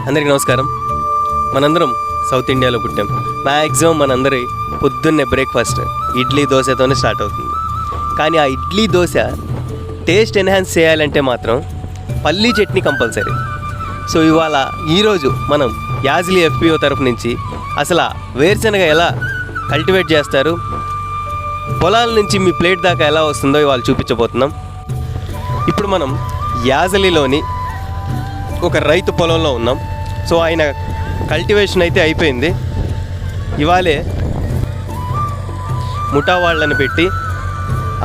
అందరికీ నమస్కారం. మనందరం సౌత్ ఇండియాలో పుట్టాం. మ్యాక్సిమం మనందరి పొద్దున్నే బ్రేక్ఫాస్ట్ ఇడ్లీ దోశతోనే స్టార్ట్ అవుతుంది. కానీ ఆ ఇడ్లీ దోశ టేస్ట్ ఎన్హాన్స్ చేయాలంటే మాత్రం పల్లీ చట్నీ కంపల్సరీ. సో ఈరోజు మనం యాజ్లీ ఎఫ్పిఓ తరఫు నుంచి అసలు వేరుశనగ ఎలా కల్టివేట్ చేస్తారు, పొలాల నుంచి మీ ప్లేట్ దాకా ఎలా వస్తుందో ఇవాళ చూపించబోతున్నాం. ఇప్పుడు మనం యాజలీలోని ఒక రైతు పొలంలో ఉన్నాం. సో ఆయన కల్టివేషన్ అయితే అయిపోయింది. ఇవాళే ముఠా వాళ్ళని పెట్టి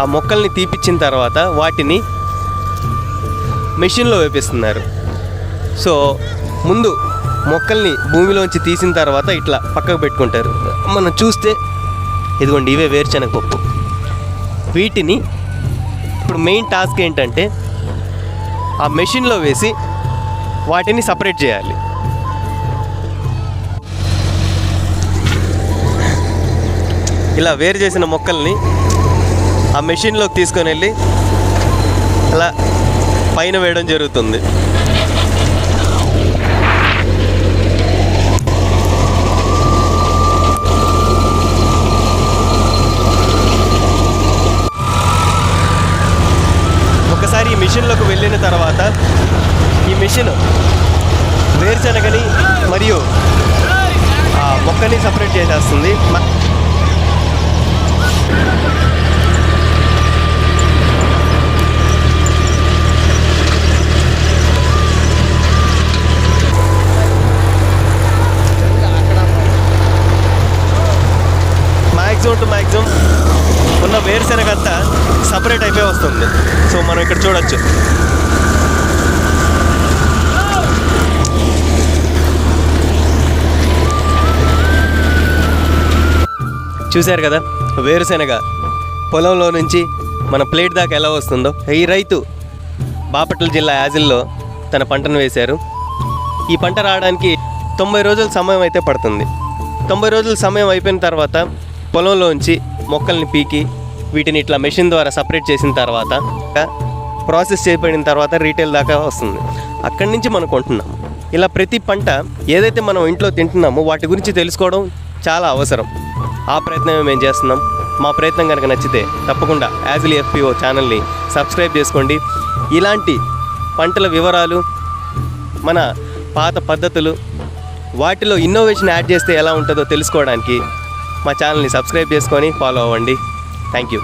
ఆ మొక్కల్ని తీపిచ్చిన తర్వాత వాటిని మెషిన్లో వేపిస్తున్నారు. సో ముందు మొక్కల్ని భూమిలోంచి తీసిన తర్వాత ఇట్లా పక్కకు పెట్టుకుంటారు. మనం చూస్తే ఇదిగోండి, ఇవే వేరుశనగ పప్పు. వీటిని ఇప్పుడు మెయిన్ టాస్క్ ఏంటంటే ఆ మెషిన్లో వేసి వాటిని సపరేట్ చేయాలి. ఇలా వేరు చేసిన మొక్కల్ని ఆ మెషిన్లోకి తీసుకొని వెళ్ళి అలా పైన వేయడం జరుగుతుంది. ఒకసారి ఈ మిషన్లోకి వెళ్ళిన తర్వాత ఈ మిషన్ వేరుశనగని మరియు ఆ మొక్కని సపరేట్ చేసేస్తుంది. మ్యాక్సిమం ఉన్న వేరుశనగ అంతా సపరేట్ అయిపోయి వస్తుంది. సో మనం ఇక్కడ చూడొచ్చు. చూశారు కదా వేరుశనగ పొలంలో నుంచి మన ప్లేట్ దాకా ఎలా వస్తుందో. ఈ రైతు బాపట్ల జిల్లా యాజిల్లో తన పంటను వేశారు. ఈ పంట రావడానికి 90 రోజుల సమయం అయితే పడుతుంది. 90 రోజుల సమయం అయిపోయిన తర్వాత పొలంలోంచి మొక్కల్ని పీకి వీటిని ఇట్లా మెషిన్ ద్వారా సపరేట్ చేసిన తర్వాత ప్రాసెస్ చేయబడిన తర్వాత రీటైల్ దాకా వస్తుంది. అక్కడి నుంచి మనం కొంటున్నాం. ఇలా ప్రతి పంట ఏదైతే మనం ఇంట్లో తింటున్నామో వాటి గురించి తెలుసుకోవడం చాలా అవసరం. ఆ ప్రయత్నమే మేము చేస్తున్నాం. మా ప్రయత్నం కనుక నచ్చితే తప్పకుండా యాజ్లీ ఎఫ్పిఓ ఛానల్ని సబ్స్క్రైబ్ చేసుకోండి. ఇలాంటి పంటల వివరాలు, మన పాత పద్ధతులు, వాటిలో ఇన్నోవేషన్ యాడ్ చేస్తే ఎలా ఉంటుందో తెలుసుకోవడానికి మా ఛానల్ని సబ్స్క్రైబ్ చేసుకొని ఫాలో అవ్వండి. Thank you.